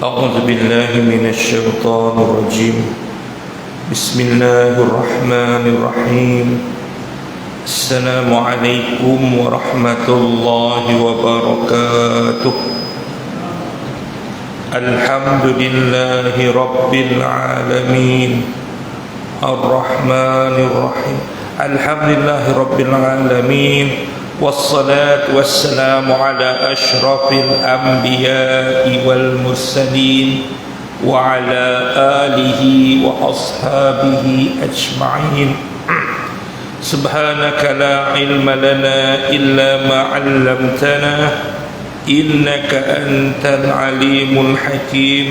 أعوذ بالله من الشيطان الرجيم بسم الله الرحمن الرحيم السلام عليكم ورحمة الله وبركاته الحمد لله رب العالمين الرحمن الرحيم الحمد لله رب العالمين والصلاة والسلام على أشرف الأنبياء والمرسلين وعلى آله وأصحابه أجمعين سبحانك لا علم لنا إلا ما علمتنا إنك أنت العليم الحكيم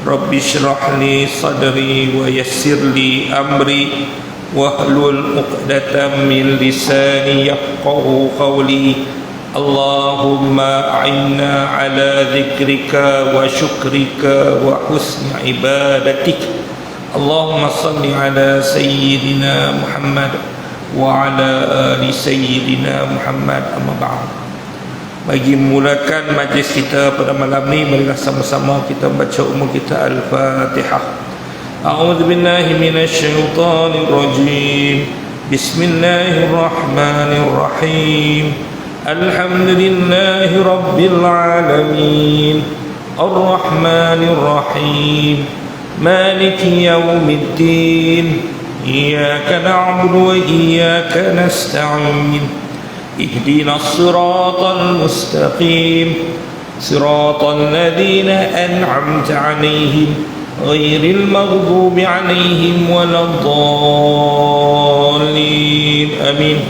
رب اشرح لي صدري ويسر لي أمري واحلل عقدة من لساني يفقهوا قولي اللهم أعنا على ذكرك وشكرك وحسن عبادتك اللهم صل على سيدنا محمد وعلى آل سيدنا Muhammad. Amma ba'd. Bagi memulakan majlis kita pada malam ini, marilah sama-sama kita baca umur kita Al-Fatihah. A'udzu billahi minasy syaithanir rajim. Bismillahirrahmanirrahim. Alhamdulillahi rabbil alamin. Arrahmanir rahim. Maliki yaumiddin. Iyyaka na'budu wa iyyaka nasta'in. Ihdinas siratal mustaqim. Siratal ladzina an'amta 'alaihim ghairil maghdubi 'alaihim waladdallin. Amin.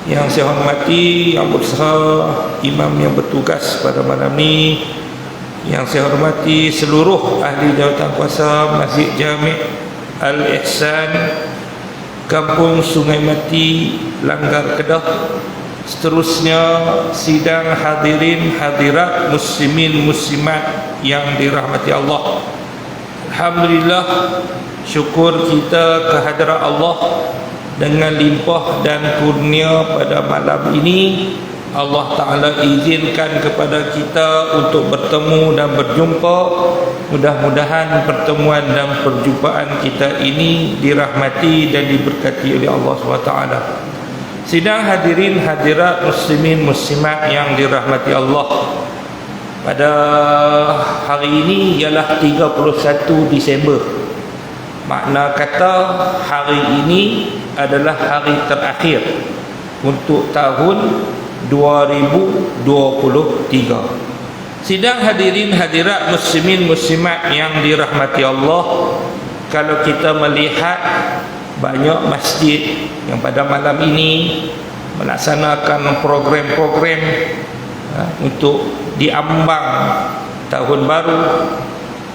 Yang saya hormati yang besar imam yang bertugas pada malam ini, yang saya hormati seluruh ahli jawatan kuasa Masjid Jami' Al-Ihsan Kampung Sungai Mati, Langgar, Kedah. Seterusnya sidang hadirin hadirat muslimin muslimat yang dirahmati Allah. Alhamdulillah, syukur kita kehadrat Allah dengan limpah dan kurnia pada malam ini. Allah Ta'ala izinkan kepada kita untuk bertemu dan berjumpa. Mudah-mudahan pertemuan dan perjumpaan kita ini dirahmati dan diberkati oleh Allah SWT. Sidang hadirin hadirat muslimin muslimat yang dirahmati Allah, pada hari ini ialah 31 Disember. Makna kata hari ini adalah hari terakhir untuk tahun 2023. Sidang hadirin hadirat muslimin muslimat yang dirahmati Allah, kalau kita melihat banyak masjid yang pada malam ini melaksanakan program-program untuk diambang tahun baru,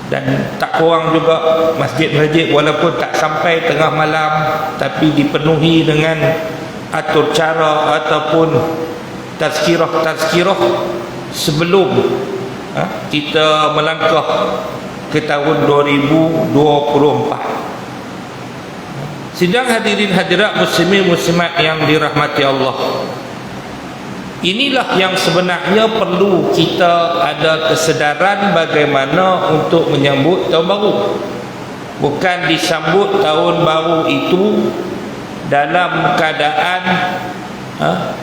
dan tak kurang juga masjid-masjid walaupun tak sampai tengah malam tapi dipenuhi dengan atur cara ataupun tazkirah sebelum kita melangkah ke tahun 2024. Sidang hadirin hadirat muslimin muslimat yang dirahmati Allah, inilah yang sebenarnya perlu kita ada kesedaran bagaimana untuk menyambut tahun baru. Bukan disambut tahun baru itu dalam keadaan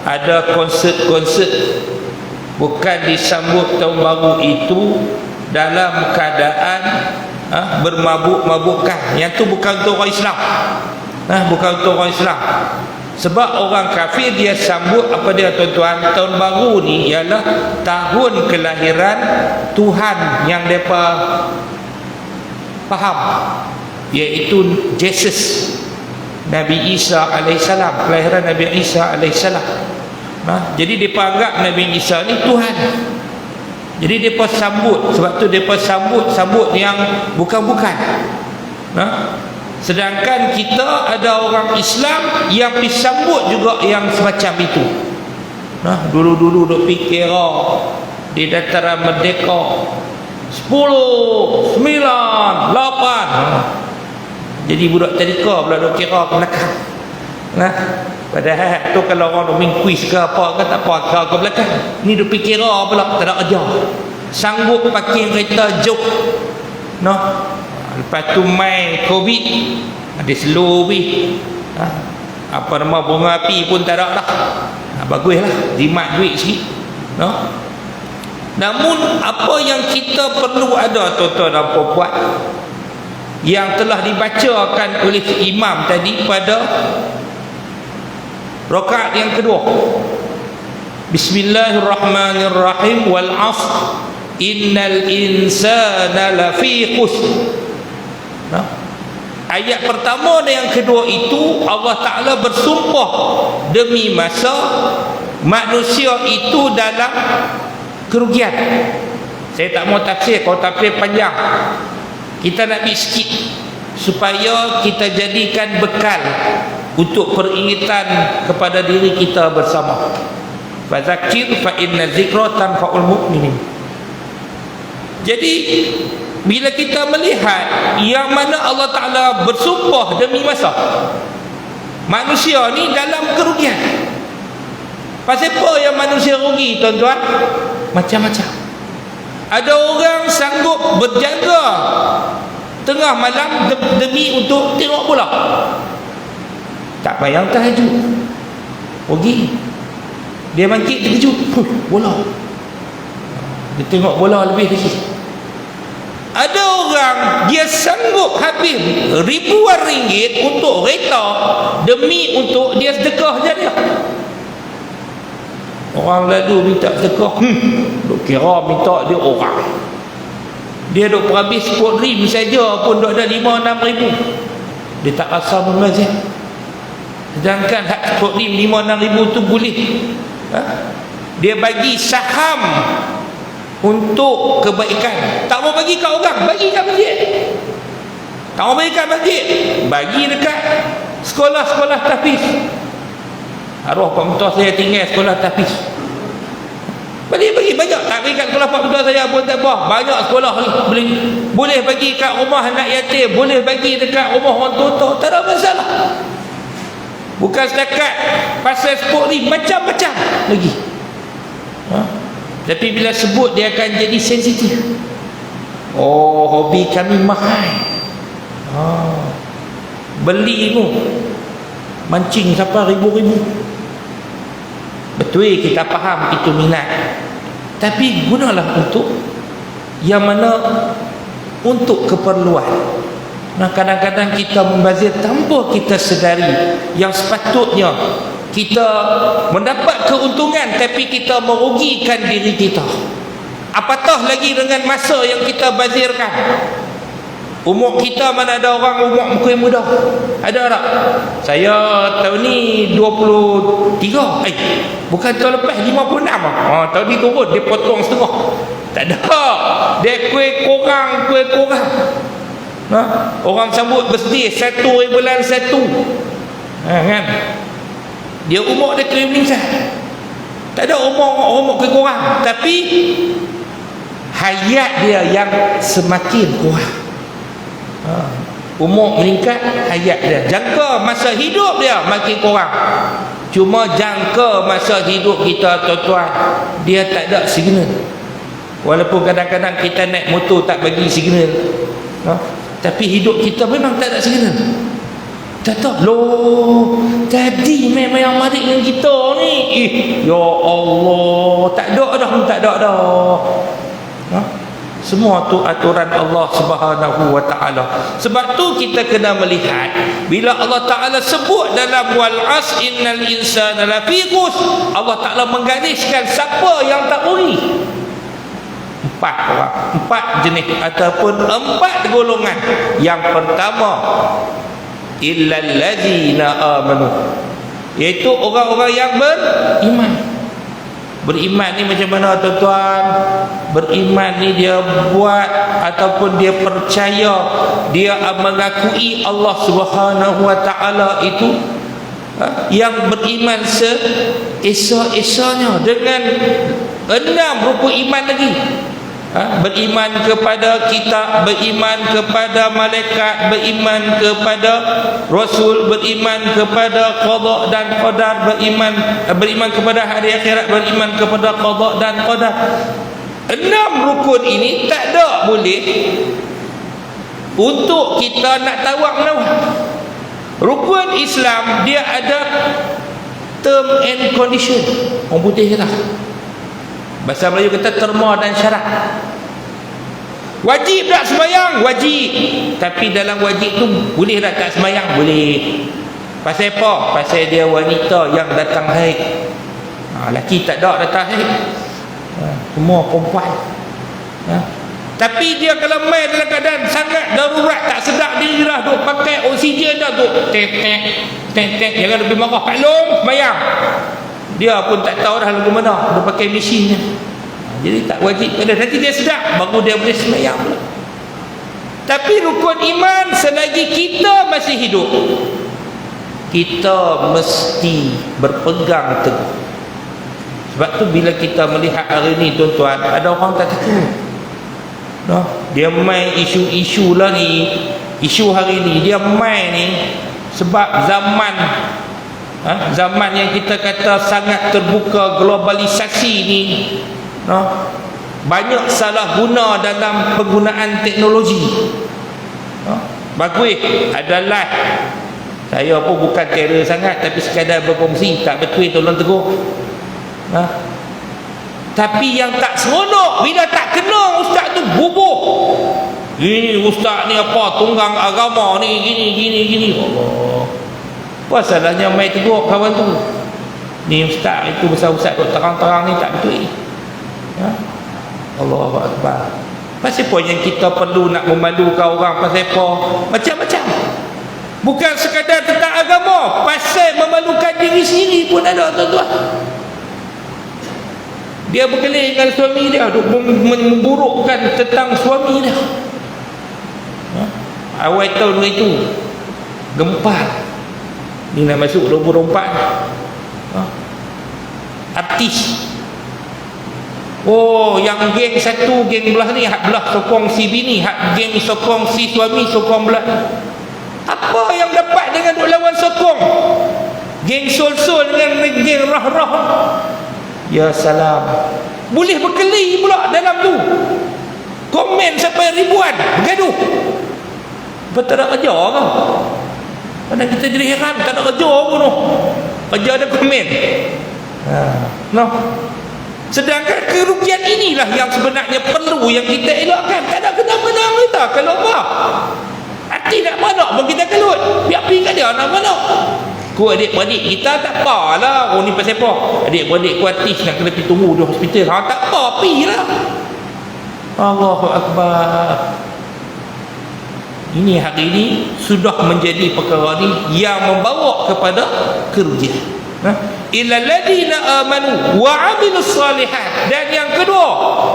ada konsert-konsert. Bukan disambut tahun baru itu dalam keadaan bermabuk-mabukan. Yang tu bukan untuk orang Islam. Bukan untuk orang Islam. Sebab orang kafir dia sambut apa dia, tuan-tuan? Tahun baru ni ialah tahun kelahiran Tuhan yang mereka faham, iaitu Jesus, Nabi Isa alaihissalam, kelahiran Nabi Isa alaihissalam. Jadi mereka anggap Nabi Isa ni Tuhan. Jadi mereka sambut. Sebab tu mereka sambut yang bukan-bukan. Sedangkan kita ada orang Islam yang disambut juga yang semacam itu. Dulu-dulu duk fikir di dataran Merdeka 10, 9, 8. Jadi budak tadika pula duk kira ke belakang. Padahal tu kalau orang duk main kuis ke apa ke tak apa ke belakang. Ni duk fikir pula tak ada kerja. sanggup pakai kereta jauh, no. Lepas tu main COVID, ada slow weh, apa nama bunga api pun tak ada dah. Baguslah, jimat duit sikit, no. Namun apa yang kita perlu ada, tuan-tuan dan puan-puan, yang telah dibacakan oleh imam tadi pada rakaat yang kedua, Bismillahirrahmanirrahim, wal 'ashr innal insana lafi khusr. Ayat pertama dan yang kedua itu Allah Ta'ala bersumpah demi masa manusia itu dalam kerugian. Saya tak mau tafsir, kalau tafsir panjang, kita nak ambil sikit supaya kita jadikan bekal untuk peringatan kepada diri kita bersama. Fadzakir fa inna dzikra tanfa'ul mu'minin. Jadi bila kita melihat yang mana Allah Ta'ala bersumpah demi masa manusia ni dalam kerugian. Pasal apa yang manusia rugi, tuan-tuan? Macam-macam. Ada orang sanggup berjaga tengah malam demi untuk tengok bola, tak payah tahajud, rugi. Dia bangkit terkejut, bola, dia tengok bola lebih lagi. Ada orang dia sanggup habis ribuan ringgit untuk kereta demi untuk dia sedekah jariah. Orang lalu minta sedekah, duk kira minta dia orang. Dia duk habis sport rim saja pun duk ada 5-6 ribu. Dia tak rasa membazir. Sedangkan hak sport rim 5-6 ribu tu boleh, dia bagi saham untuk kebaikan. Tak mau bagi kat orang, bagi kat masjid. Tak mau bagi kat masjid, bagi dekat sekolah-sekolah tahfiz. Arwah Pak Mentua saya tinggal sekolah tahfiz, bagi banyak. Tak bagi kat sekolah Pak Mentua saya pun tak apa, banyak sekolah ni. Boleh bagi kat rumah anak yatim, boleh bagi dekat rumah orang tua, tak ada masalah. Bukan setakat pasal sport ni, macam-macam lagi. Tapi bila sebut dia akan jadi sensitif. Oh, hobi kami mahal. Beli tu mancing sampai ribu-ribu. Betul, kita faham itu minat, tapi gunalah untuk yang mana untuk keperluan. Nah, kadang-kadang kita membazir tanpa kita sedari yang sepatutnya kita mendapat keuntungan, tapi kita merugikan diri kita. Apatah lagi dengan masa yang kita bazirkan. Umur kita mana ada orang umur muka muda? Ada tak? Saya tahun ni 23. Bukan tahun lepas 56. Tahun ni turun, dia potong setengah. Tak ada. Dia kuih kurang. Orang sambut birthday 1 bulan 1. Kan? Dia umur dia keliling sah. Tak ada umur kurang, tapi hayat dia yang semakin kurang. Umur meningkat, hayat dia, jangka masa hidup dia makin kurang. Cuma jangka masa hidup kita, tuan-tuan, dia tak ada signal. Walaupun kadang-kadang kita naik motor tak bagi signal, tapi hidup kita memang tak ada signal. Tak tahu loh, tadi memang yang mari dengan kita ni, ya Allah, tak ada dah. Semua tu aturan Allah Subhanahu wa taala. Sebab tu kita kena melihat bila Allah Taala sebut dalam wal 'ashr innal insana lafi khusr, Allah Taala menggariskan siapa yang tak rugi. 4 orang, 4 jenis ataupun 4 golongan. Yang pertama, illal ladzina amanu, iaitu orang-orang yang beriman. Beriman ni macam mana, tuan-tuan? Beriman ni dia buat ataupun dia percaya, dia mengakui Allah Subhanahu wa taala itu yang beriman seesa-esanya dengan 6 rupa iman lagi. Beriman kepada kitab, beriman kepada malaikat, beriman kepada rasul, beriman kepada qada dan qadar, beriman kepada hari akhirat, beriman kepada qada dan qadar. 6 rukun ini tak ada boleh untuk kita nak tawak menawak. Rukun Islam dia ada term and condition. Orang putih kata, bahasa Melayu kata terma dan syarat. Wajib tak sembahyang? Wajib. Tapi dalam wajib tu boleh tak sembahyang? Boleh. Pasal apa? Pasal dia wanita yang datang haid. Lelaki tak ada datang haid. Semua perempuan. Tapi dia kalau main dalam keadaan sangat darurat, tak sedap diri dah, duk pakai oksigen dah, duk tek, jangan lebih marah. Pak Long sembahyang. Dia pun tak tahu dah lagu mana, dia pakai mesin. Jadi tak wajib pada, nanti dia sedap baru dia boleh sembahyang pula. Tapi rukun iman selagi kita masih hidup, kita mesti berpegang teguh. Sebab tu bila kita melihat hari ni tuan-tuan, ada orang tak takut. Dia main isu-isu lah ni, isu hari ni dia main ni sebab zaman yang kita kata sangat terbuka, globalisasi ni, banyak salah guna dalam penggunaan teknologi. Bagus ada live. Saya pun bukan terror sangat, tapi sekadar berkongsi, tak betul tolong tegur. Tapi yang tak seronok bila tak kena ustaz tu bubuh. Ini ustaz ni apa, tunggang agama ni, gini. Allah, apa salahnya mai tegur kawan tu? Ni ustaz itu besar-besar duk terang-terang ni tak betul. Allahu Akbar. Pasal apa yang kita perlu nak memalukan orang? Pasal apa? Macam-macam. Bukan sekadar tentang agama, pasal memalukan diri sendiri pun ada, tuan-tuan. Dia berkelahi dengan suami dia, duk memburukkan tentang suami dia. Awal tahun itu gempa ni nak masuk 24. Artis, yang geng satu, geng belah ni hak belah sokong si bini, hak geng sokong si suami, sokong belah. Apa yang dapat dengan duk lawan sokong? Geng sol-sol dengan geng rah-rah. Ya salam. Boleh berkelahi pula dalam tu. Komen sampai ribuan, bergaduh. Apa tak ada kerja ke? Kadang kita jadi heran, tak ada kerja pun tu. Kerja ada komen. Sedangkan kerugian inilah yang sebenarnya perlu yang kita elakkan. Tak ada kena-menang kita. Kalau apa? Hati nak mana pun kita kelut. Biar pergi kat dia nak mana. Ku adik-beradik kita tak apalah. Ni pasal apa? Adik-beradik ku artis nak kena pergi tunggu di hospital. Tak apa, pergilah. Allahu Akbar. Ini hari ini sudah menjadi perkara ni yang membawa kepada kerugian. Illal ladina amanu wa 'amilus salihat. Dan yang kedua,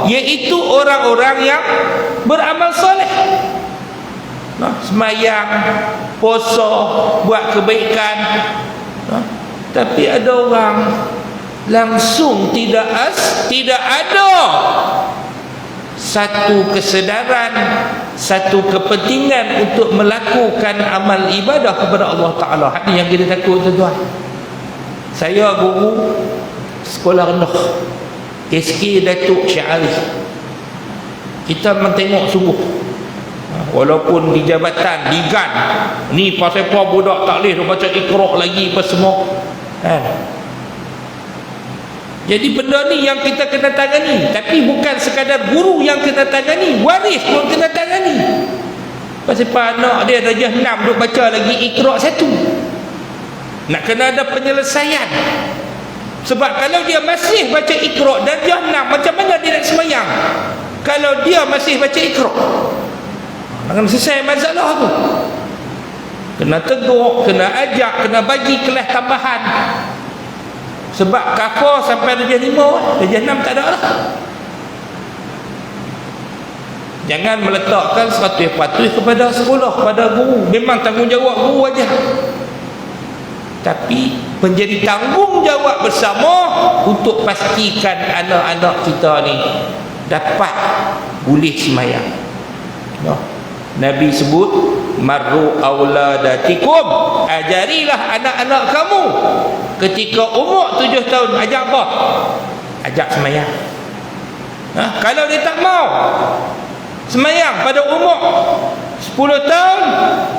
iaitu orang-orang yang beramal soleh. Semayang, puasa, buat kebaikan. Tapi ada orang langsung tidak ada satu kesedaran, satu kepentingan untuk melakukan amal ibadah kepada Allah Ta'ala. Ini yang kita takut, tuan-tuan. Saya guru sekolah rendah, SK Datuk Syarif. Kita mentengok sungguh, walaupun di jabatan, di GAN ni pasal apa budak tak boleh baca Iqra lagi apa semua. Jadi benda ni yang kita kena tangani. Tapi bukan sekadar guru yang kena tangani, waris pun kena tangani. Pasal apa anak dia darjah 6 duk baca lagi Iqra 1. Nak kena ada penyelesaian. Sebab kalau dia masih baca Iqra darjah 6, macam mana dia nak sembahyang kalau dia masih baca Iqra? Nak selesai masalah tu. Kena tegur, kena ajak, kena bagi kelas tambahan. Sebab kafar sampai darjah 5, darjah 6 tak ada lah. Jangan meletakkan 100% kepada sekolah, kepada guru. Memang tanggungjawab guru aja. Tapi menjadi tanggungjawab bersama untuk pastikan anak-anak kita ni dapat boleh sembahyang. Nabi sebut marru auladatikum, ajarilah anak-anak kamu ketika umur 7 tahun. Ajak apa? Ajak sembahyang. Kalau dia tak mau semayang pada umur 10 tahun,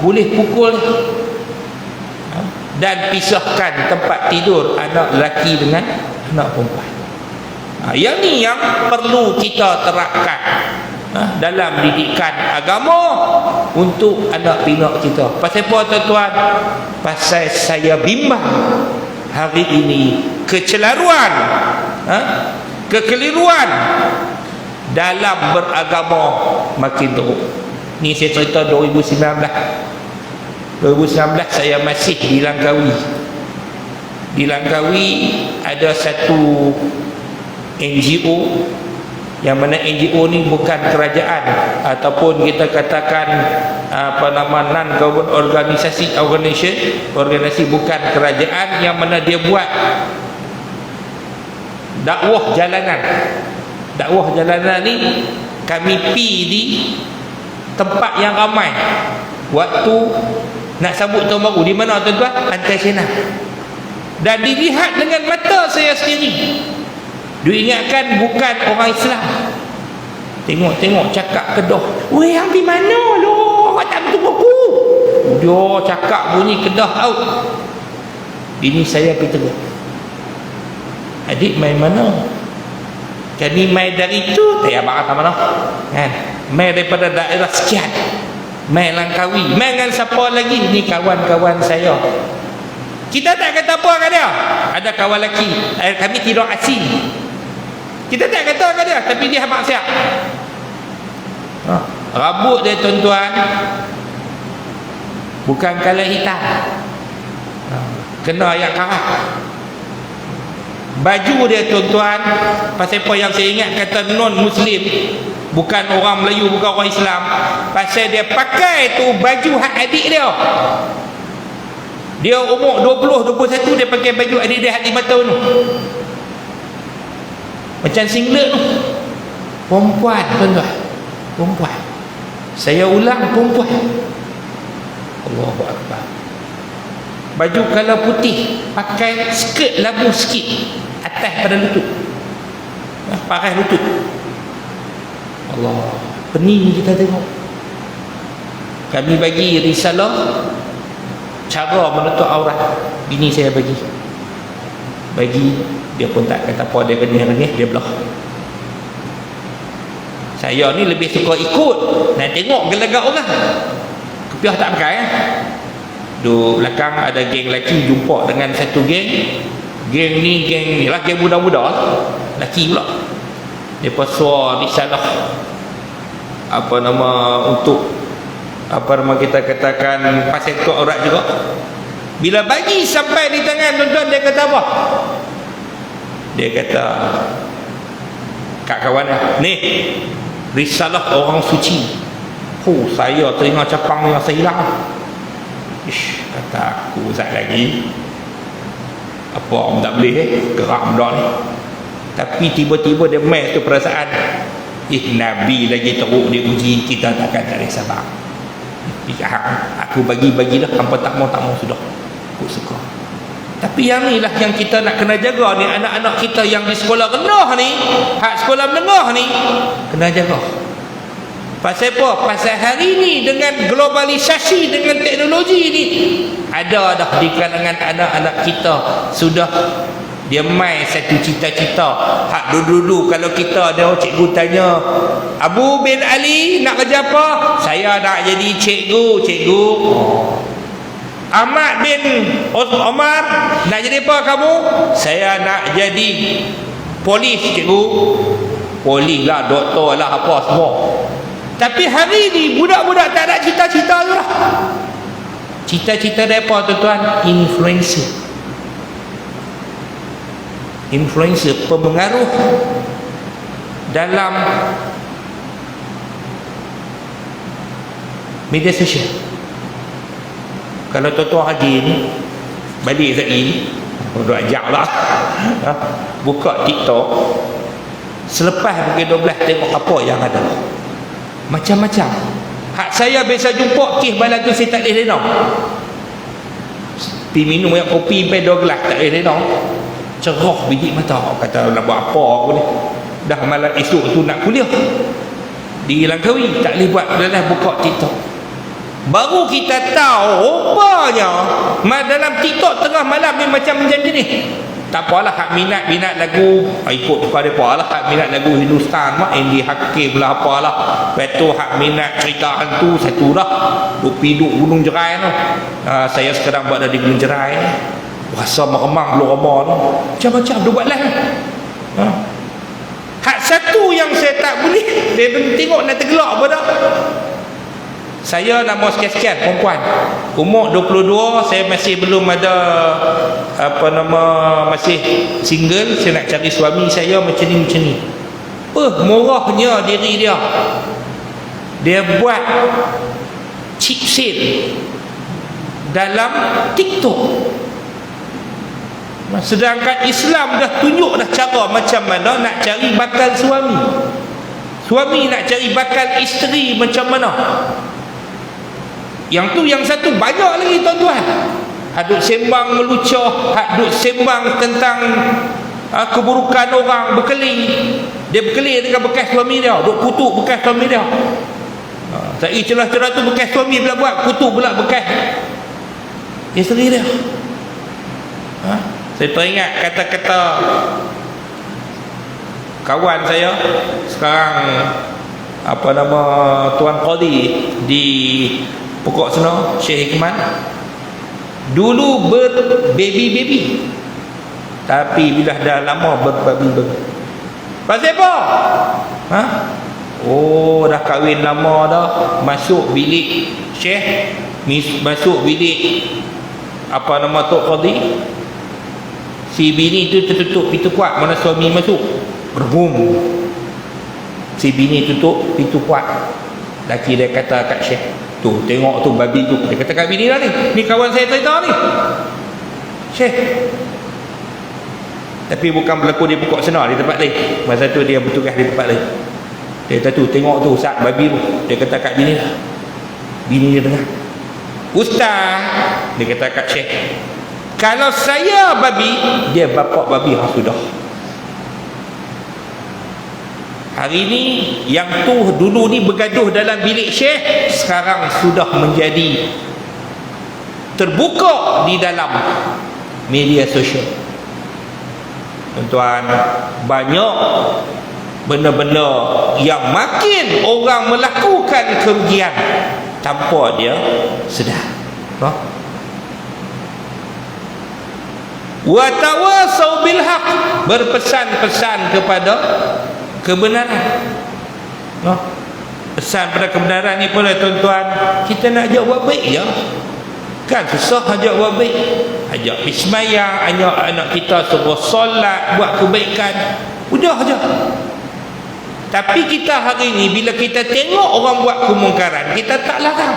boleh pukul dan pisahkan tempat tidur anak lelaki dengan anak perempuan. Yang ni yang perlu kita terapkan dalam didikan agama untuk anak pinak kita. Pasal apa tuan-tuan? Pasal saya bimbang hari ini kecelaruan, kekeliruan dalam beragama makin teruk. Ni saya cerita 2019 saya masih di Langkawi. Di Langkawi ada satu NGO, yang mana NGO ni bukan kerajaan ataupun kita katakan non-government organisasi bukan kerajaan, yang mana dia buat dakwah jalanan. Dakwah jalanan ni kami pi di tempat yang ramai waktu nak sambut tahun baru. Di mana tuan-tuan? Pantai Sena. Dan dilihat dengan mata saya sendiri. Diingatkan bukan orang Islam. Tengok cakap Kedah. Weh, ambil mana lo? Awak tak betul buku. Dia cakap bunyi Kedah out. Bini saya pergi tegur. Adik main mana? Kami main dari itu. Tak payah bakal mana kan? Main daripada daerah sekian, main Langkawi, main dengan siapa lagi? Ni kawan-kawan saya. Kita tak kata apa kat dia. Ada kawan lelaki, kami tidur asing. Kita tak kata kat dia, tapi dia maksiat. Rambut dia tuan-tuan bukan color hitam, kena ayat karat. Baju dia tuan-tuan, pasal apa yang saya ingat kata non-Muslim, bukan orang Melayu, bukan orang Islam, pasal dia pakai tu baju hak adik dia. Dia umur 20, 21, dia pakai baju adik dia hak 5 tahun tu. Macam singlet tu. Perempuan tuan-tuan, perempuan. Saya ulang, perempuan. Allahu Akbar. Baju kalau putih, pakai skirt labu sikit atas pada lutut, pakai lutut. Allah, pening kita tengok. Kami bagi risalah cara menutup aurat. Bini saya bagi, dia pun tak kata apa, dia renyah-renyah, dia belah. Saya ni lebih suka ikut, nak tengok gelagak orang. Kepiah tak pakai di belakang ada geng lelaki jumpa dengan satu geng. Geng ni lah, geng muda-muda lelaki pula. Mereka suar risalah untuk kita katakan pasal tu aurat juga. Bila bagi sampai di tangan tuan-tuan, dia kata apa? Dia kata, kat kawan ni risalah orang suci. Saya teringat capang yang saya hilang. Kata aku Ustaz lagi, apa orang tak boleh gerak benda ni. Tapi tiba-tiba dia main tu perasaan, Nabi lagi teruk dia uji, kita takkan tak ada sabar. Aku bagi-bagilah, hampa tak mau sudah, aku suka. Tapi yang ni lah yang kita nak kena jaga ni, anak-anak kita yang di sekolah rendah ni, hak sekolah menengah ni, kena jaga. Pasal apa? Pasal hari ni dengan globalisasi, dengan teknologi ni, ada dah di kalangan anak-anak kita sudah dia main satu cita-cita. Hak dulu-dulu kalau kita ada cikgu tanya, Abu bin Ali nak kerja apa? Saya nak jadi cikgu. Ahmad bin Omar nak jadi apa kamu? Saya nak jadi polis cikgu. Polis lah, doktor lah, apa semua. Tapi hari ni budak-budak tak ada cita-cita tu lah. Cita-cita dia apa tuan-tuan? Influencer, pemengaruh dalam media sosial. Kalau tuan-tuan haji ni balik sekali, dah ajak lah buka TikTok, selepas pukul 12 tengok apa yang ada. Macam-macam. Hak saya biasa jumpa kes balan tu, saya tak boleh renang. Pergi minum yang kopi sampai 2 gelas, tak boleh renang. Cerah biji mata. Kata nak buat apa aku ni. dah malam esok tu nak kuliah di Langkawi, tak boleh buat dalam buka TikTok. Baru kita tahu rupanya dalam TikTok tengah malam ni macam ni. Tak apalah, hak minat lagu ikut tukar mereka lah. Hak minat lagu Hindustan mak Andy Hakim lah apalah. Lepas tu hak minat cerita hantu satu dah duk piduk Gunung Jerai tu. Saya sekarang buat dari Gunung Jerai, rasa meremang belum ramah tu, macam-macam dia buat lah. Hak satu yang saya tak boleh, dia tengok nak tergelak apa dah. Saya nama sekian-sekian perempuan, umur 22, saya masih belum ada masih single, saya nak cari suami saya macam ni. Murahnya diri dia. Dia buat cheap sale dalam TikTok. Sedangkan Islam dah tunjuk dah cara macam mana nak cari bakal suami. Suami nak cari bakal isteri macam mana. Yang tu yang satu banyak lagi tuan-tuan. Hadut sembang melucah, hadut sembang tentang keburukan orang, berkeling. Dia berkeling dengan bekas suami dia, duk kutuk bekas suami dia. Saya celah-celah tu bekas suami pula buat, kutuk pula bekas isteri dia. Saya teringat kata-kata kawan saya sekarang Tuan Qadi di pokok sana, Syekh Hikmat. Dulu berbaby-baby, tapi bila dah lama berbaby-baby. Pasal apa? Dah kahwin lama dah, masuk bilik Syekh, masuk bilik Tok Qadi. Si bini tu tertutup pintu kuat, mana suami masuk, berbum. Si bini tutup pintu kuat. Laki dia kata kat Syekh, tu tengok tu babi tu. Dia kata kat bini dah ni kawan saya cerita ni, Syekh. Tapi bukan berlaku di pokok senar, di tempat lain. Masa tu dia bertugas di tempat lain. Dia kata tu tengok tu saat babi tu. Dia kata kat bini dah. Bini dia dengar. Ustaz, dia kata kat Syekh, kalau saya babi, dia bapak babi sudah. Hari ni yang tu dulu ni bergaduh dalam bilik Syekh, sekarang sudah menjadi terbuka di dalam media sosial. Tuan-tuan, banyak benda-benda yang makin orang melakukan kerugian tanpa dia sedar. Wa tawasau bil haq, berpesan-pesan kepada kebenaran. Pesan pada kebenaran ni pula tuan-tuan, kita nak ajak buat baik je. Kan susah ajak buat baik. Ajak pergi sembahyang, ajak anak kita suruh solat, buat kebaikan. Udah je. Tapi kita hari ni bila kita tengok orang buat kemungkaran, kita tak larang.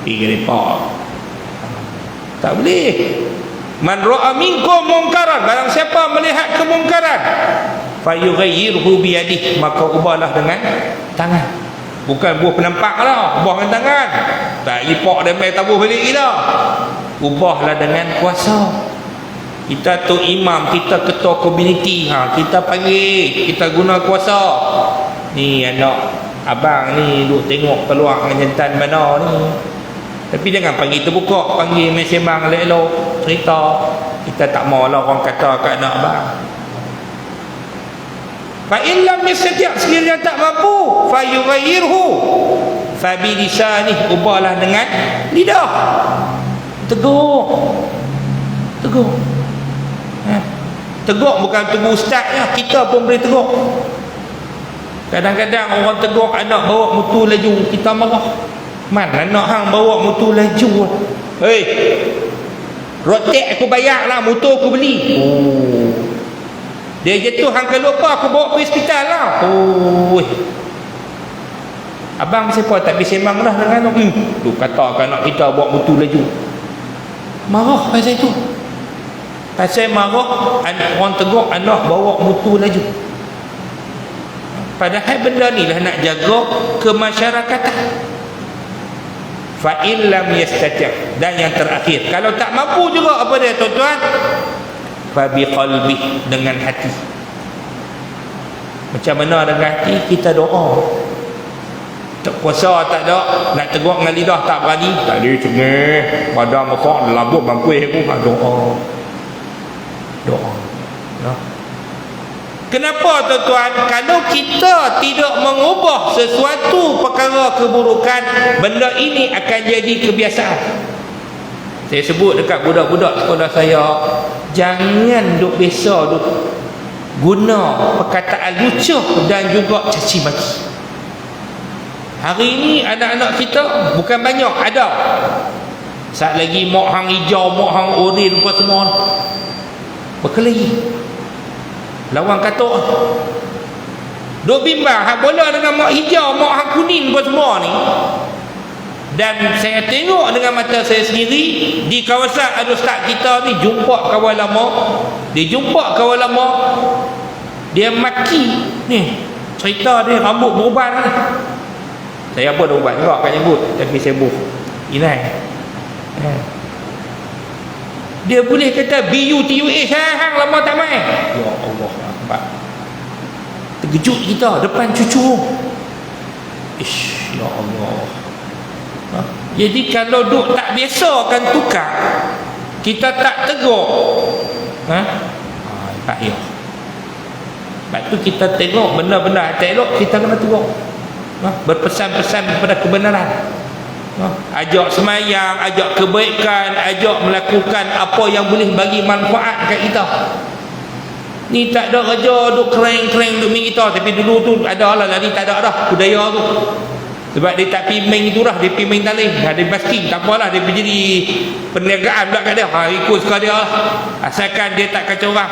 Pergi report. Tak boleh. Man ra'a minkum munkaran, barang siapa melihat kemungkaran, fayughayyirhu biyadihi, maka ubahlah dengan tangan. Bukan buah penampak lah, ubah dengan tangan. Tak lipak dia main tabuh balik kita. Ubahlah dengan kuasa. Kita tu imam, kita ketua komuniti, kita panggil, kita guna kuasa. Ni anak abang ni duk tengok peluang dengan jantan mana ni. Tapi jangan panggil terbuka, panggil main sembang elok-elok, cerita. Kita tak maulah orang kata kat anak abang. Fa in lam yastati', sekiranya tak mampu, fa yughayyirhu fa bi lisanihi, ubahlah dengan lidah. Tegur. Tegur bukan tegur ustaznya, kita pun boleh tegur. Kadang-kadang orang tegur anak bawa motor laju, kita marah. Mana anak hang bawa motor laju? Hei, rotek aku bayar lah, motor aku beli. Dia jatuh hang ke lupa, aku bawa pergi hospital lah. Abang siapa tak bisa sembang dah dengan anak. Tu kata anak kita bawa motor laju. Marah pasal itu. Pasal marah orang tegur anak bawa motor laju. Padahal benda ni lah nak jaga kemasyarakatan. Fa in lam yastati', dan yang terakhir, kalau tak mampu juga apa dia tuan-tuan, fa biqalbi, dengan hati. Macam mana dengan hati? Kita doa. Tak puasa tak ada, nak tegak dengan lidah tak berani, tak ada cengeh, badan besar labuk bangkuih aku, doa. Nah. Kenapa tuan-tuan? Kalau kita tidak mengubah sesuatu perkara keburukan, benda ini akan jadi kebiasaan. Saya sebut dekat budak-budak sekolah saya, jangan duk biasa duk guna perkataan lucu dan juga caci maki. Hari ini anak-anak kita bukan banyak, ada. Saat lagi mak hang hijau, mak hang oranye apa semua. Berkelahi. Lawan katok. Duk bimbang hak bola dengan mak hijau, mak hang kuning apa semua ni. Dan saya tengok dengan mata saya sendiri di kawasan ada ustaz kita ni jumpa kawan lama. Dia jumpa kawan lama. Dia maki ni. Cerita dia rambut beruban ni. Saya pun ada ubat juga kat jenggut, tapi saya buh inai. Dia boleh kata BUTUH hang lama tak main. Ya Allah Akbar. Terkejut kita depan cucu. Ish, ya Allah. Jadi kalau duk tak biasa akan tukar, kita tak tegur. Tak ya. Sebab tu kita tengok benda-benda tak elok, kita kena tegur. Berpesan-pesan kepada kebenaran. Ajak semayang, ajak kebaikan, ajak melakukan apa yang boleh bagi manfaat kat kita. Ni tak ada kerja duk kereng-kereng duk mingi kita, tapi dulu tu ada lah, lari tak ada dah budaya tu. Sebab dia tak pergi main tu dah, dia pergi main talih, dia basking, tak apalah, dia pergi jadi perniagaan pula kat dia. Ikut suka dia lah, asalkan dia tak kacau orang.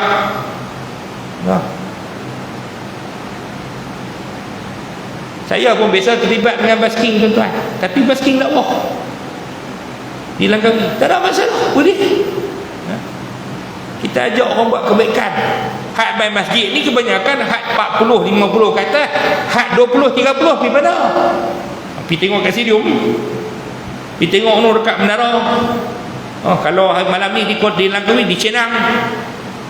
Saya pun biasa terlibat dengan basking tuan-tuan, tapi basking tak boleh di Langkawi, tak ada masalah, boleh. Kita ajak orang buat kebaikan. Had main masjid ni kebanyakan had 40, 50 kata, had 20, 30 pergi mana? Pergi tengok kat stadium, pergi tengok tu dekat menara. Kalau malam ni di Langkawi, di Cenang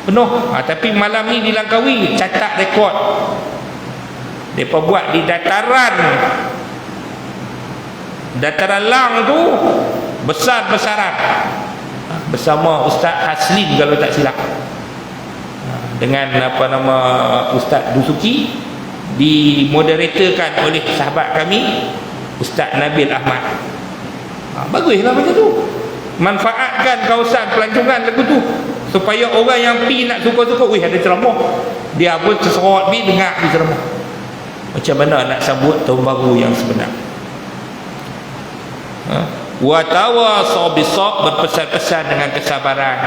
penuh. Tapi malam ni di Langkawi catat rekod. Mereka buat di dataran lang tu, besar-besaran, bersama Ustaz Haslin kalau tak silap, dengan apa nama Ustaz Dusuki, dimoderatorkan oleh sahabat kami Ustaz Nabil Ahmad. Baguslah macam tu, manfaatkan kawasan pelancongan lagu tu supaya orang yang pi nak suka-suka, ada ceramah, dia pun terserot pi dengar di ceramah. Macam mana nak sambut tahun baru yang sebenar. Wa tawasau bisabr, berpesan-pesan dengan kesabaran.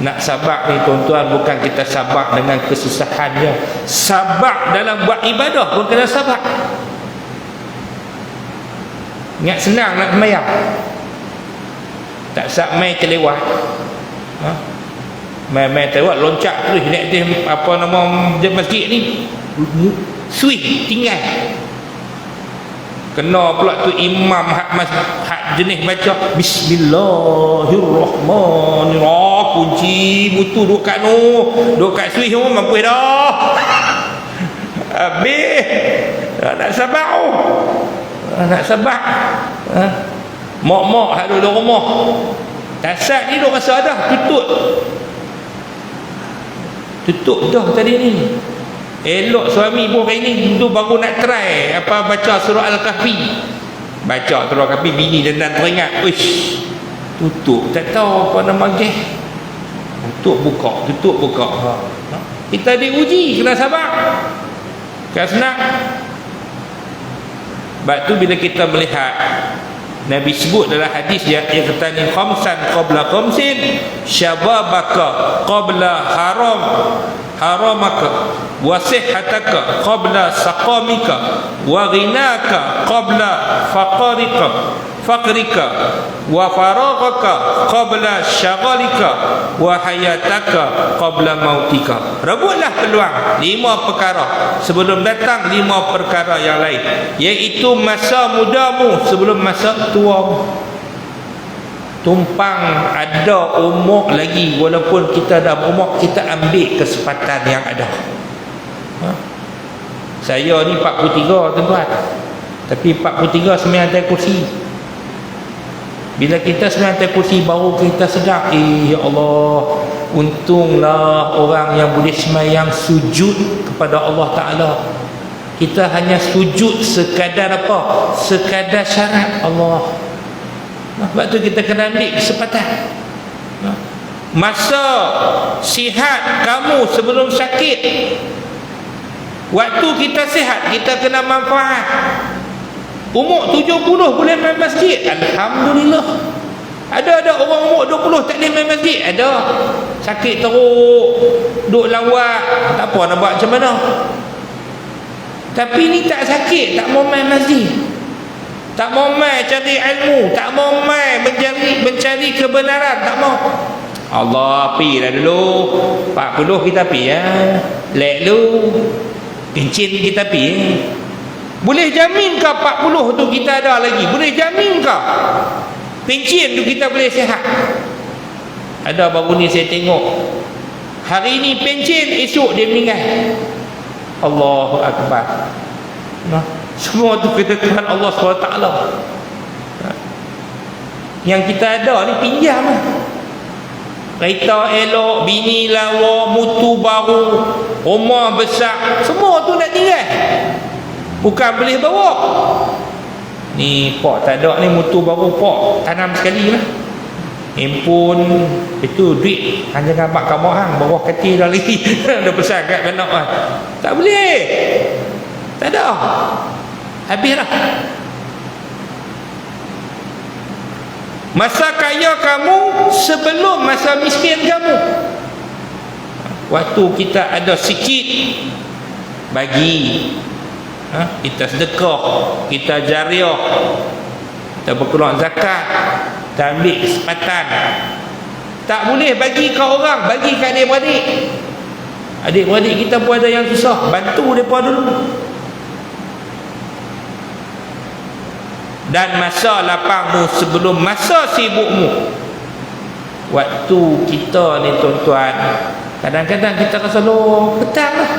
Nak sabar ni tuan-tuan, bukan kita sabar dengan kesusahannya. Sabar dalam buat ibadah pun kena sabar. Ingat senang nak sembahyang, tak sat main terlewat. Main terlewat loncat terus naik dia apa nama masjid ni, swing tinggal. Kena pula tu imam hak jenis baca Bismillahirrahmanirrahim, kunci butu duk kat swing pun mampu dah. Habis nak sabar. Nak sabar. Mak-mak hak duduk rumah, tasat ni duk rasa dah tutup dah tadi ni. Elok suami pun hari ni tu baru nak try baca surah Al-Kahfi. Baca surah Al-Kahfi, bini dan teringat, uish, tutup tak tahu apa nama geh. Tutup buka. Kita diuji, kena sabar. Kan senang. Sebab tu bila kita melihat Nabi sebut dalam hadis dia, iqtanim khamsan qabla khamsin, syababaka qabla haramaka, wa sihhataka qabla saqamika, wa ghinaka qabla faqrika, wa faraghaka qabla syaghalika, wa hayataka qabla mautika. Rebutlah peluang 5 perkara sebelum datang 5 perkara yang lain, iaitu masa mudamu sebelum masa tuamu. tumpang ada umur lagi, walaupun kita dah berumur, kita ambil kesempatan yang ada. Saya ni 43 tuan-tuan, tapi 43 sembilan atas kursi. Bila kita sembilan atas kursi baru kita sedar, ya Allah, untunglah orang yang boleh sembahyang sujud kepada Allah Ta'ala. Kita hanya sujud sekadar apa? Sekadar syarat Allah. Sebab tu kita kena ambil kesempatan. Masa sihat kamu sebelum sakit, waktu kita sihat, kita kena manfaat. Umur 70 boleh main masjid, alhamdulillah. Ada orang umur 20 tak boleh main masjid, ada. Sakit teruk, duk lawak, tak apa nak buat macam mana. Tapi ni tak sakit, tak mau main masjid, tak mau main cari ilmu, tak mau main mencari kebenaran, tak mau. Allah, pi dah dulu 40 kita pi ya. Lek lu pencin kita pi. Boleh jamin ke 40 tu kita ada lagi? Boleh jamin ke pencin tu kita boleh sihat? Ada baru ni saya tengok, hari ni pencin, esok dia meninggal. Allahu Akbar. Nah, semua tu ketentuan Allah SWT. Yang kita ada ni pinjam lah. Kereta elok, bini lawa, mutu baru, rumah besar, semua tu nak tinggal, bukan boleh bawa. Ni pak tak ada ni, mutu baru pak tanam sekali lah. Handphone itu duit hanya gambar kat mahang, bawah katil dah lagi. Dah besar kat kanak lah. Tak boleh, tak ada, habis lah. Masa kaya kamu sebelum masa miskin kamu. Waktu kita ada sikit, bagi. Kita sedekah, kita jariah, kita berkeluar zakat, kita ambil kesempatan. Tak boleh bagi ke orang, bagi ke adik-beradik. Adik-beradik kita pun ada yang susah, bantu mereka dulu. Dan masa lapangmu sebelum masa sibukmu. Waktu kita ni tuan-tuan, kadang-kadang kita rasa loh petang lah.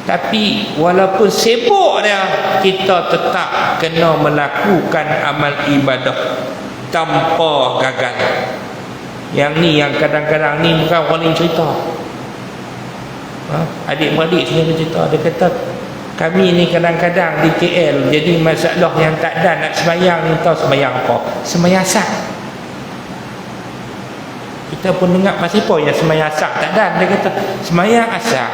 Tapi walaupun sibuk dia, kita tetap kena melakukan amal ibadah tanpa gagal. Yang ni yang kadang-kadang ni bukan orang lain cerita. Adik-beradik sendiri cerita, dia kata kami ni kadang-kadang di KL jadi masalah yang tak ada nak sembahyang ni, tahu sembahyang apa? Sembahyang sak. Kita pun dengar pasal apa yang sembahyang sak tak ada. Dia kata sembahyang asak,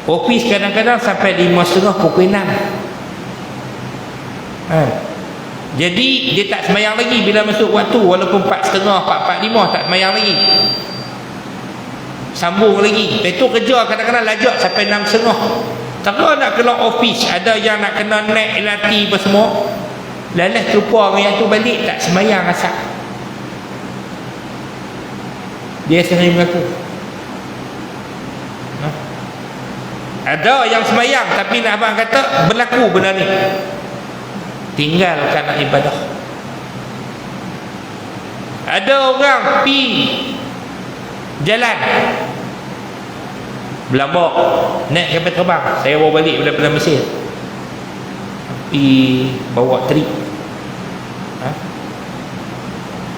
ofis kadang-kadang sampai 5.30 pukul 6. Jadi dia tak sembahyang lagi bila masuk waktu, walaupun 4.30, 4.45 tak sembahyang lagi, sambung lagi. Lepas tu kerja kadang-kadang lajak sampai 6.30. Tak nak keluar ofis, ada yang nak kena naik LRT apa semua. Lalas terlupa yang tu balik, tak sembahyang asak. Dia sendiri mengaku. Ada yang sembahyang, tapi nak abang kata berlaku benda ni, tinggalkan ibadah. Ada orang pi jalan Belambak, naik kapal terbang. Saya bawa balik daripada Mesir, pi bawa trip.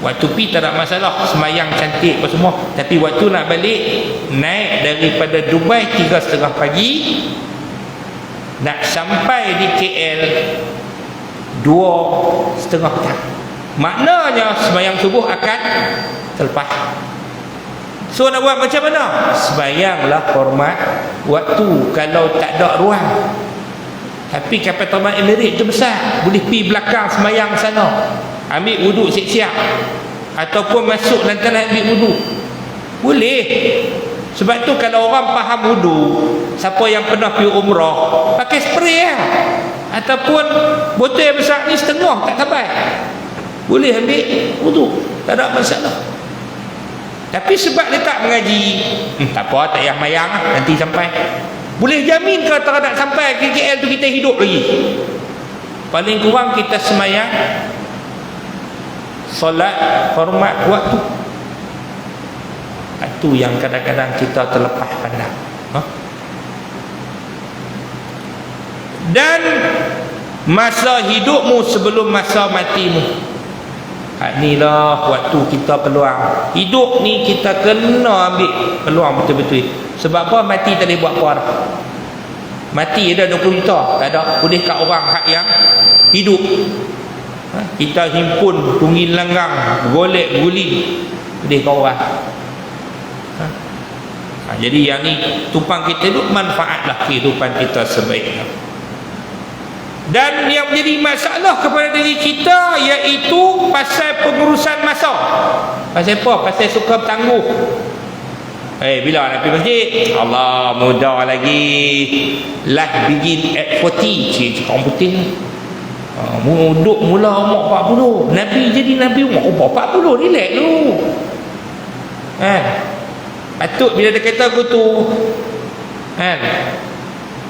Waktu pi tak ada masalah, semayang cantik apa semua. Tapi waktu nak balik, naik daripada Dubai 3.30 pagi, nak sampai di KL 2.30 petang. Maknanya semayang subuh akan terlepas. So nak buat macam mana? Sembayanglah hormat waktu kalau tak ada ruang. Tapi kapal terbang Emirates tu besar, boleh pergi belakang sembayang sana, ambil wuduk siap-siap, ataupun masuk nanti nak ambil wuduk, boleh. Sebab tu kalau orang faham wuduk, siapa yang pernah pergi umrah, pakai spray lah, ataupun botol yang besar ni setengah tak sampai, boleh ambil wuduk, tak ada masalah. Tapi sebab dia tak mengaji, tak apa, tak payah mayang lah, nanti sampai. Boleh jamin ke tak nak sampai ke KL tu kita hidup lagi? Paling kurang kita semayang solat hormat waktu. Itu yang kadang-kadang kita terlepas pandang. Dan masa hidupmu sebelum masa matimu. Inilah waktu kita peluang. Hidup ni kita kena ambil peluang betul-betul. Sebab apa? Mati tak boleh buat apa dah. Mati ada 20 juta, tak ada. Boleh kat orang hak yang hidup. Kita himpun tunggil langgang, golek guling, boleh kat orang. Jadi yang ni tumpang kita hidup, manfaatlah kehidupan kita sebaiknya. Dan yang menjadi masalah kepada diri kita iaitu pasal pengurusan masa. Pasal apa? Pasal suka bertangguh. Bila nak pergi masjid? Allah, muda lagi. Life begin at 40. Cik komputer ni. Duduk mula umur 40. Nabi jadi Nabi umur 40. Relax dulu. Patut bila dia kata aku tu,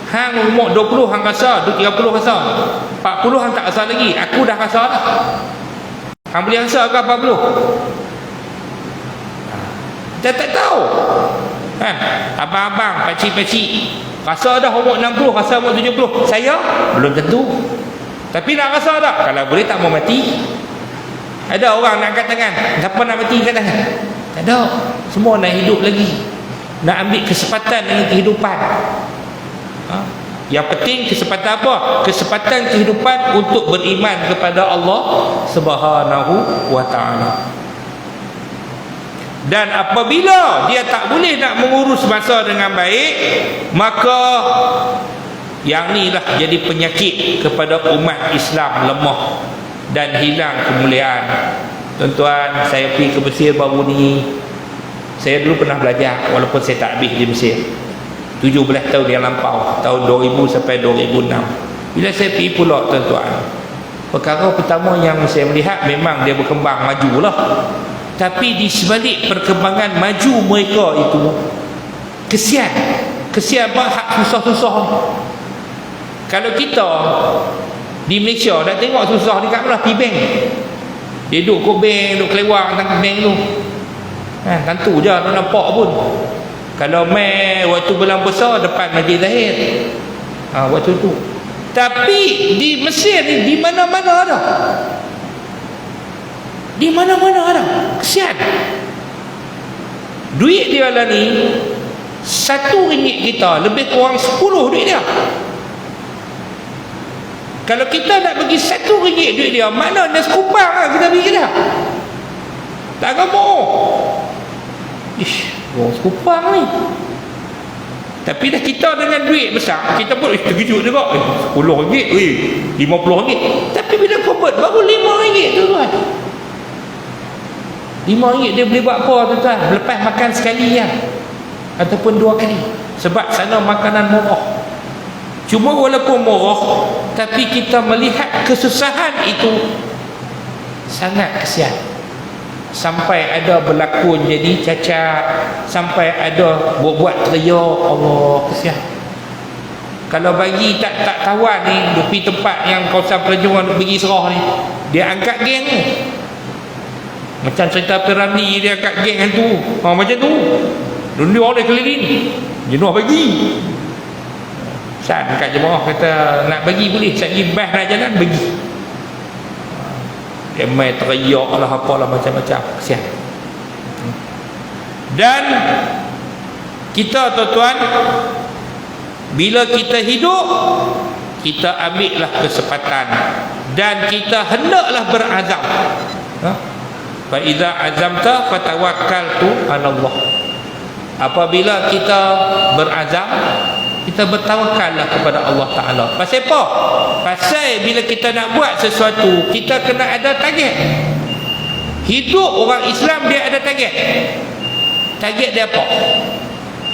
hang umur 20 hang rasa, 30 rasa, 40 hang tak rasa lagi. Aku dah rasa dah. Hang boleh rasa ke 40? Kita tak tahu. Abang-abang, pakcik-pakcik rasa dah umur 60, rasa umur 70. Saya belum tentu. Tapi nak rasa tak? Kalau boleh tak mau mati. Ada orang nak angkat tangan, siapa nak mati kan? Tak ada. Semua nak hidup lagi, nak ambil kesempatan dengan kehidupan. Yang penting kesempatan apa? Kesempatan kehidupan untuk beriman kepada Allah Subhanahu wa ta'ala. Dan apabila dia tak boleh nak mengurus masa dengan baik, maka yang inilah jadi penyakit kepada umat Islam, lemah dan hilang kemuliaan. Tuan-tuan, saya pergi ke Mesir baru ni. Saya dulu pernah belajar, walaupun saya tak habis di Mesir, 17 tahun yang lampau, tahun 2000 sampai 2006. Bila saya pergi pula, tuan-tuan, perkara pertama yang saya melihat, memang dia berkembang majulah, tapi di sebalik perkembangan maju mereka itu, kesian apa hak susah-susah. Kalau kita di Malaysia dah tengok susah dekat mana, pergi bank, dia duduk ke bank, duduk kelewar tentang bank tu, tentu je nak nampak pun. Kalau main waktu bulan besar depan Masjid Zahir, waktu tu. Tapi di Mesir ni di mana-mana ada. Di mana-mana ada. Kesian. Duit dia lah ni RM1 kita lebih kurang 10 duit dia. Kalau kita nak bagi RM1 duit dia, maknanya sekupang lah kita bagi dia. Tak gamuk. Orang sekupang ni. Tapi dah kita dengan duit besar, kita pun terkejut juga. RM10, RM50. Tapi bila convert baru RM5 tu tuan. RM5 dia boleh buat apa tuan-tuan? Lepas makan sekali ya, ataupun 2 kali. Sebab sana makanan murah. Cuma walaupun murah, tapi kita melihat kesusahan itu sangat kesian. Sampai ada berlakon jadi cacat, sampai ada buat teriak, Allah kesian. Kalau bagi tak kawan ni di tempat yang kawasan pelajaran pergi serah ni, dia angkat geng ni. Macam cerita Piramli, dia angkat geng hantu. Macam tu. Dunia dia keliling. Jenuh bagi. Saat kat jemaah kata nak bagi boleh, saat pergi bas nak jalan bagi. Dia main teriak lah apalah macam-macam. Kesian. Dan kita tuan-tuan, bila kita hidup, kita ambillah kesempatan dan kita hendaklah berazam. Fa iza azamta fatawakkaltu 'ala Allah. Apabila kita berazam, kita bertawakallah kepada Allah Ta'ala. Pasal apa? Pasal bila kita nak buat sesuatu, kita kena ada target. Hidup orang Islam dia ada target. Target dia apa?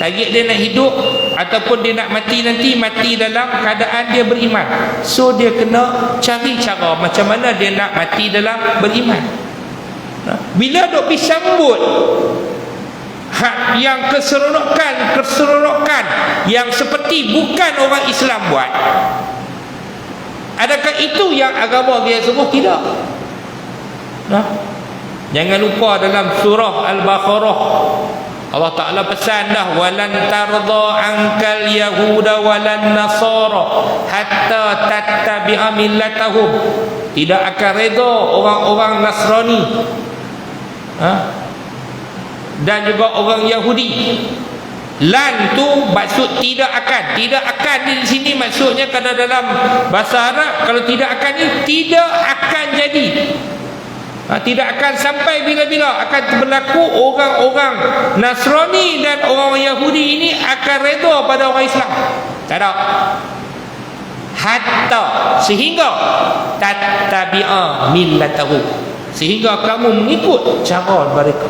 Target dia nak hidup ataupun dia nak mati nanti, mati dalam keadaan dia beriman. So dia kena cari cara macam mana dia nak mati dalam beriman. Bila duk disambut hak yang keseronokan yang seperti bukan orang Islam buat, adakah itu yang agama dia suruh? Tidak. Jangan lupa dalam surah Al-Baqarah Allah Ta'ala pesan dah, walan tarda ankal yahuda walan nasara hatta tattabi'a millatahum. Tidak akan reda orang-orang Nasrani dan juga orang Yahudi. Lan tu maksud tidak akan. Tidak akan di sini maksudnya kalau dalam bahasa Arab, kalau tidak akan ni tidak akan jadi. Tidak akan sampai bila-bila akan berlaku orang-orang Nasrani dan orang Yahudi ini akan reda pada orang Islam. Tak ada. Hatta, sehingga tattabi'a millatahu, sehingga kamu mengikut cara mereka.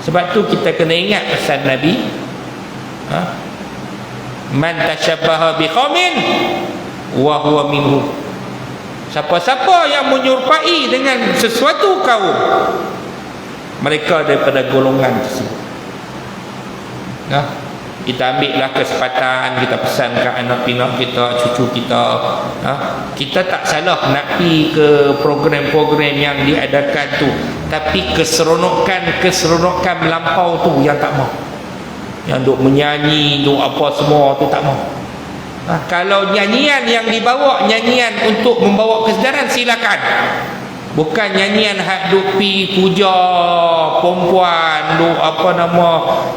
Sebab tu kita kena ingat pesan Nabi, man tashabbaha biqaumin wa huwa minhum. Siapa-siapa yang menyerupai dengan sesuatu kaum, mereka daripada golongan tersebut. Kita ambillah kesempatan, kita pesankan anak pinak kita, cucu kita. Kita tak salah nak pergi ke program-program yang diadakan tu, tapi keseronokan melampau tu yang tak mau. Yang duk menyanyi, duk apa semua tu tak mau. Kalau nyanyian yang dibawa, nyanyian untuk membawa kesedaran, silakan. Bukan nyanyian hak duk pi puja perempuan, duk apa nama,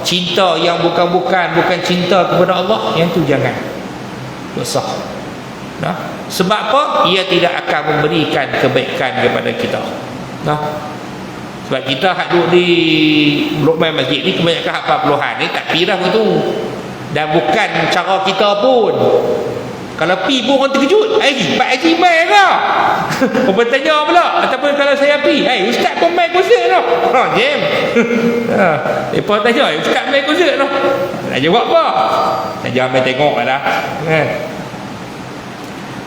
cinta yang bukan cinta kepada Allah, yang tu jangan. Dosa. Sebab apa? Ia tidak akan memberikan kebaikan kepada kita. Sebab kita hak duk di blok main masjid ni kebanyakan hak 40-an ni tak pi dah betul. Dan bukan cara kita pun. Kalau pi pun orang terkejut. Pak Haji mai ke? Orang tanya pula. Ataupun kalau saya pi, ustaz pun mai konsert tau. Jam. Mereka tanya, ustaz mai konsert tau. Nak jawab apa? Nak jawab mai tengok lah.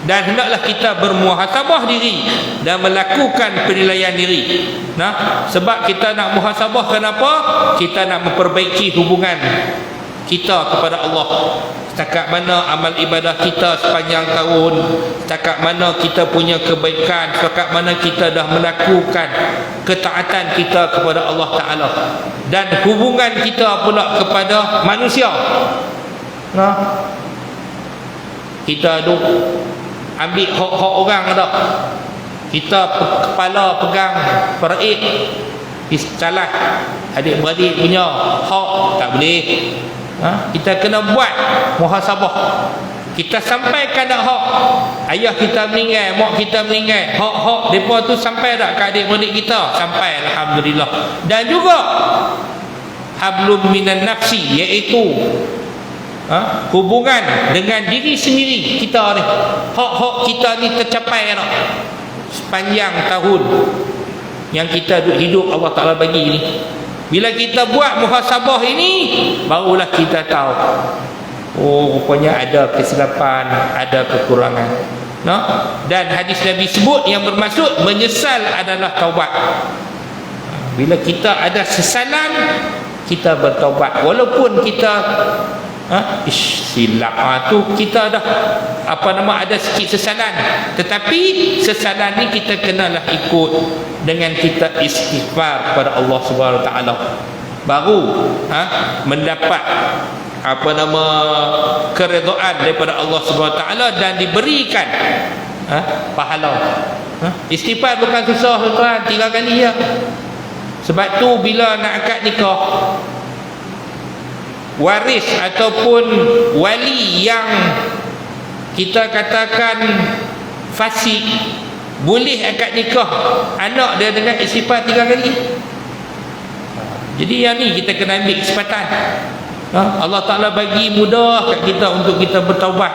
Dan hendaklah kita bermuhasabah diri dan melakukan penilaian diri. Sebab kita nak muhasabah, kenapa? Kita nak memperbaiki hubungan kita kepada Allah. Setakat mana amal ibadah kita sepanjang tahun, setakat mana kita punya kebaikan, setakat mana kita dah melakukan ketaatan kita kepada Allah Ta'ala, dan hubungan kita pula kepada manusia. Kita duk ambil hak-hak orang tak? Kita kepala pegang peraid istilah adik-beradik punya hak, tak boleh. Kita kena buat muhasabah. Kita sampaikan dak hak ayah kita meninggal, mak kita meninggal, hak-hak depa tu sampai tak ke adik-beradik kita? Sampai, alhamdulillah. Dan juga hablum minan nafsi, iaitu hubungan dengan diri sendiri kita ni. Hak-hak kita ni tercapai tak sepanjang tahun yang kita hidup Allah Ta'ala bagi ni. Bila kita buat muhasabah ini, barulah kita tahu, rupanya ada kesilapan, ada kekurangan. Dan hadis Nabi sebut yang bermaksud menyesal adalah taubat. Bila kita ada sesalan, kita bertaubat. Walaupun kita silap tu kita dah ada sikit sesalan, tetapi sesalan ni kita kenalah ikut dengan kita istighfar kepada Allah Subhanahu Wa Taala, baru mendapat keredaan daripada Allah Subhanahu Wa Taala dan diberikan pahala. Istighfar bukan susah tuan, 3 kali je. Sebab tu bila nak akad nikah, waris ataupun wali yang kita katakan fasik boleh akad nikah anak dia dengan istighfar 3 kali. Jadi yang ni kita kena ambil kesempatan. Allah Ta'ala bagi mudah kat kita untuk kita bertaubat.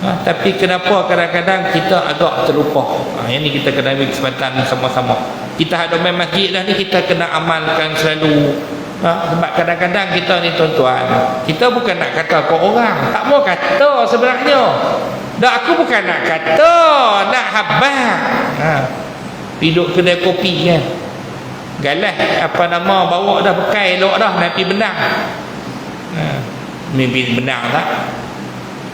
Tapi kenapa kadang-kadang kita agak terlupa. Yang ni kita kena ambil kesempatan sama-sama. Kita ada main masjid dah ni, kita kena amalkan selalu. Sebab kadang-kadang kita ni tuan-tuan, kita bukan nak kata ke orang, tak mau kata sebenarnya. Dah aku bukan nak kata, nak habaq. Piduk kedai kopi kan, galah bawa dah bekal elok dah, nak pergi benang. Mimpi benang tak?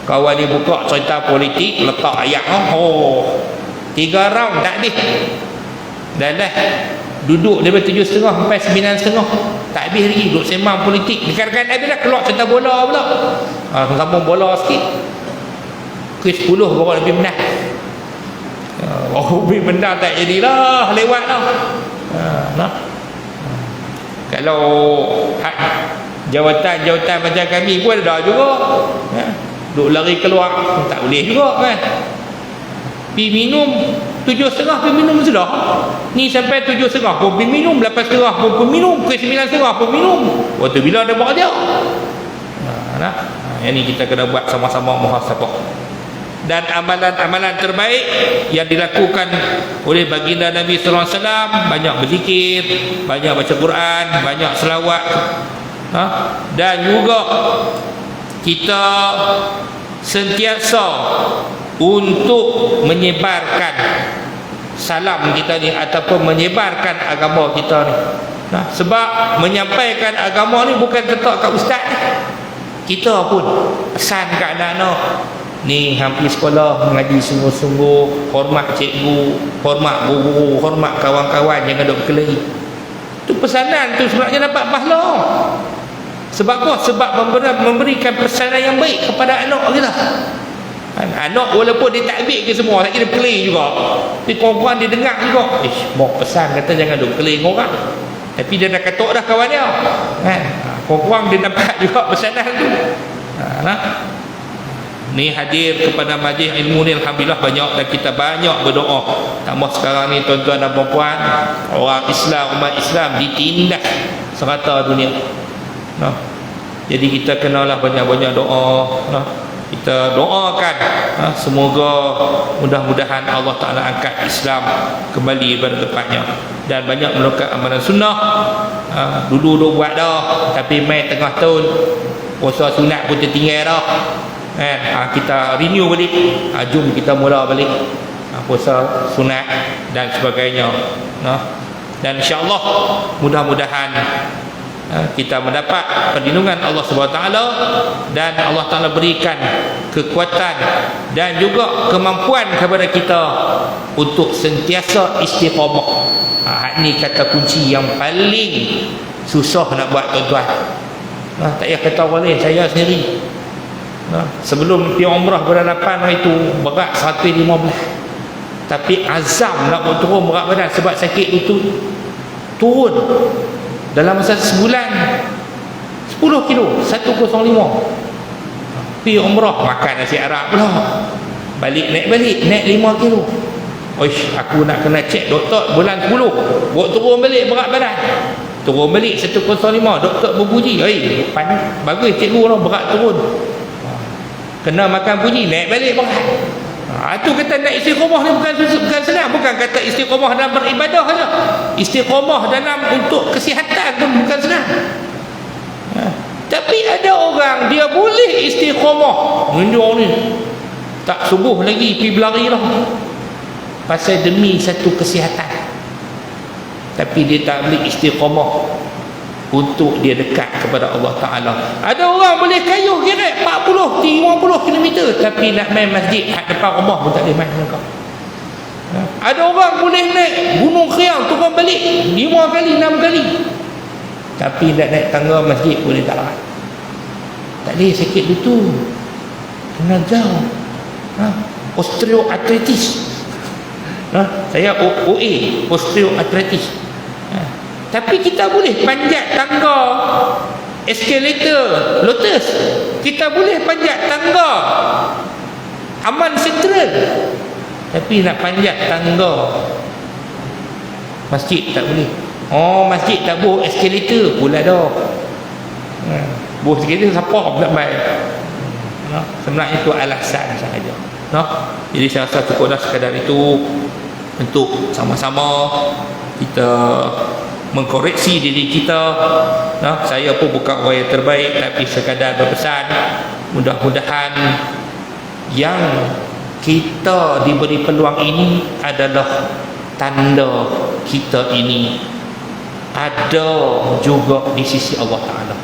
Kawan dia buka cerita politik, letak ayat 3 round tak ada. Dah duduk daripada 7.30 sampai 9.30 tak habis lagi duduk sembang politik. Dekat-dekat habis dah keluar cerita bola pula. Sambung bola sikit ke 10 baru lebih menang. Lebih menang tak jadilah, lewat dah. Nah. Kalau jawatan macam kami pun ada juga. Duk lari keluar tak boleh juga kan. Pergi minum 7.30 pergi minum sudah. Ni sampai 7.30 pun pergi minum, 8.30 pun pergi minum, ke 9.30 pun minum. Waktu bila ada buat dia. Yang ni kita kena buat sama-sama muhasabah. Dan amalan-amalan terbaik yang dilakukan oleh baginda Nabi sallallahu alaihi wasallam, banyak berzikir, banyak baca Quran, banyak selawat. Dan juga kita sentiasa untuk menyebarkan salam kita ni ataupun menyebarkan agama kita ni. Sebab menyampaikan agama ni bukan ketok kat ustaz. Kita pun pesan kat anak-anak ni, hampir sekolah mengaji sungguh-sungguh, hormat cikgu, hormat guru, hormat kawan-kawan, jangan duk berkelahi. Tu pesanan tu sebenarnya dapat pahala. Sebab apa? Sebab memberikan pesanan yang baik kepada anak kita. Anak walaupun dia tak ambil ke semua, tak kira berkelahi juga, tapi kawan-kawan dia dengar juga, bawa pesan kata jangan duk berkelahi dengan orang, tapi dia dah katok dah kawan dia kan. Kawan-kawan dia nampak juga pesanan tu. Ni hadir kepada majlis ilmu ni alhamdulillah banyak, dan kita banyak berdoa. Tambah sekarang ni tuan-tuan dan puan-puan, orang Islam, umat Islam ditindas serata dunia. Jadi kita kenalah banyak-banyak doa. Kita doakan semoga mudah-mudahan Allah Ta'ala angkat Islam kembali pada tempatnya, dan banyak melakukan amalan sunnah. Dulu dah buat dah, tapi mai tengah tahun puasa sunat pun tertinggal dah. Kita renew balik. Jom kita mula balik puasa sunat dan sebagainya. Dan insya-Allah mudah-mudahan kita mendapat perlindungan Allah SWT, dan Allah Ta'ala berikan kekuatan dan juga kemampuan kepada kita untuk sentiasa istiqamah. Ini kata kunci yang paling susah nak buat tuan-tuan. Tak payah kata orang lain, saya sendiri sebelum pergi umrah bulan 8 itu berat 115, tapi azam nak buat turun berat badan sebab sakit lutut. Turun dalam masa sebulan 10 kilo, 105. Pergi umrah makan nasi Arab pula, naik 5 kilo. Aku nak kena cek doktor bulan 10, buat turun balik berat badan. Turun balik 105, doktor berpuji, bagus cikgu lah, berat turun. Kena makan puji, naik balik berat. Itu kata nak istiqamah ni bukan senang. Bukan kata istiqamah dalam beribadah saja, istiqamah dalam untuk kesihatan pun bukan senang. Tapi ada orang dia boleh istiqamah, menunjuk ni tak subuh lagi pergi berlari lah, pasal demi satu kesihatan. Tapi dia tak boleh istiqamah untuk dia dekat kepada Allah Ta'ala. Ada orang boleh kayuh kira 40, 50 km, tapi nak main masjid kat depan rumah pun tak boleh main dengan kau. Ada orang boleh naik Gunung Kriang turun balik 5 kali, 6 kali, tapi nak naik tangga masjid boleh tak larat. Tak boleh, sakit lutut, kena jauh. Osteoarthritis. Saya OA, osteoarthritis. Tapi kita boleh panjat tangga escalator Lotus, kita boleh panjat tangga Aman Central, tapi nak panjat tangga masjid tak boleh. Masjid tak boleh escalator pula dah. Boleh escalator siapa nak baik. Sebenarnya itu alasan sahaja. Jadi saya rasa cukuplah sekadar itu untuk sama-sama kita mengkoreksi diri kita. Saya pun bukan orang yang terbaik, tapi sekadar berpesan, mudah-mudahan yang kita diberi peluang ini adalah tanda kita ini ada juga di sisi Allah Ta'ala,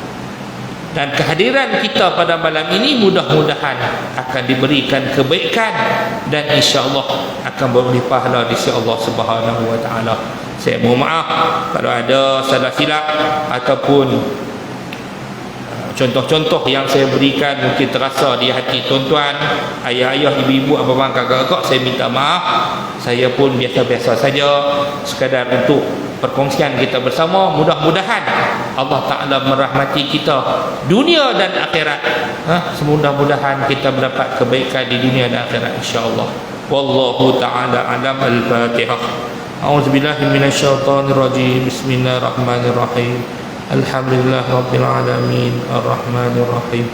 dan kehadiran kita pada malam ini mudah-mudahan akan diberikan kebaikan, dan insya-Allah akan berlimpah pahala di sisi Allah Subhanahu wa Ta'ala. Saya mohon maaf kalau ada salah silap ataupun contoh-contoh yang saya berikan mungkin terasa di hati tuan-tuan, ayah-ayah, ibu-ibu, abang-abang, kakak-kakak, saya minta maaf. Saya pun biasa-biasa saja, sekadar untuk perkongsian kita bersama. Mudah-mudahan Allah Ta'ala merahmati kita dunia dan akhirat. Semudah-mudahan kita mendapat kebaikan di dunia dan akhirat, insya-Allah. Wallahu ta'ala alam. Al-Fatihah. A'udzubillahi minasyaitonirrajim. Bismillahirrahmanirrahim. Alhamdulillah Rabbil Alamin. Ar-Rahmanir-Rahim.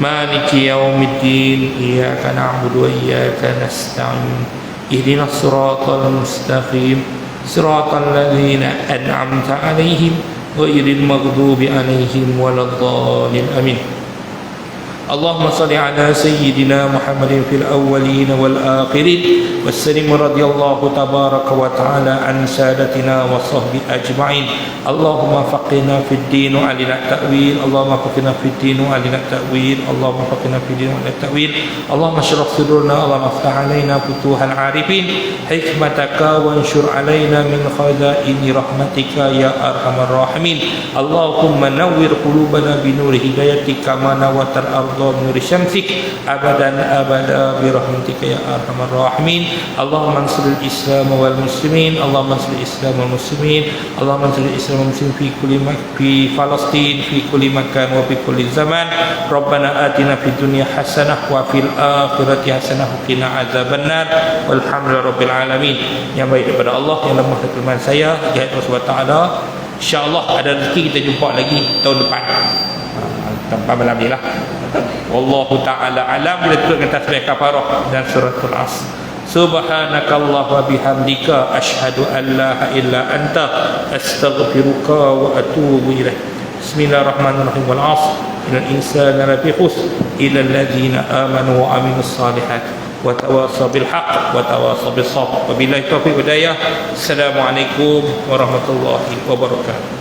Maliki yaumiddin. Iyyaka na'budu wa iyyaka nasta'in. Ihdinas siratal mustaqim. Siratal ladzina an'amta 'alaihim ghairil maghdubi 'alaihim waladdallin. Amin. Allahumma salli ala sayyidina Muhammadin fil awwalin wal akhirin wassalim radhiyallahu tabaraka wa ta'ala an sadatina wa sahbi ajma'in. Allahumma faqihna fid din wa alina ta'wil. Allahumma faqihna fid din wa alina ta'wil. Allahumma faqihna fid din wa alina ta'wil. Allahumma shrah sudurna. Allahumma aftah alaina futuhal arifin hikmataka wa anshur alaina min khazaini rahmatika ya arhamar rahimin. Allahumma nawwir qulubana bi nuri hidayatika ma nawatal ardh نور شمسك أبدا أبدا برحمتك يا أرحم الراحمين. اللهم انصر الإسلام والمسلمين. اللهم انصر الإسلام والمسلمين. اللهم انصر الإسلام والمسلمين في كل في فلسطين في كل مكان وفي كل زمان. ربنا آتنا في الدنيا حسنة وفي الآخرة حسنة وقنا عذاب النار. والحمد لله رب العالمين. Yang baik daripada Allah, yang lemah daripada firman saya, jihad Allah SWT. InsyaAllah ada rezeki kita jumpa lagi tahun depan. Tanpa malam ni lah. Wallahu ta'ala alam. Bila tutup dengan tasbih kafarah dan suratul As. Subhanakallah wa bihamdika ashhadu an la ilaha illa anta astaghfiruka wa atubu ilaih. Bismillahirrahmanirrahim. Wal 'asr innal insana lafi khusr illa alladhina amanu wa amilus salihat wa tawasaw bil haqq wa tawasaw bis sabr. Wabillahi taufiq wa hidayah. Assalamualaikum warahmatullahi wabarakatuh.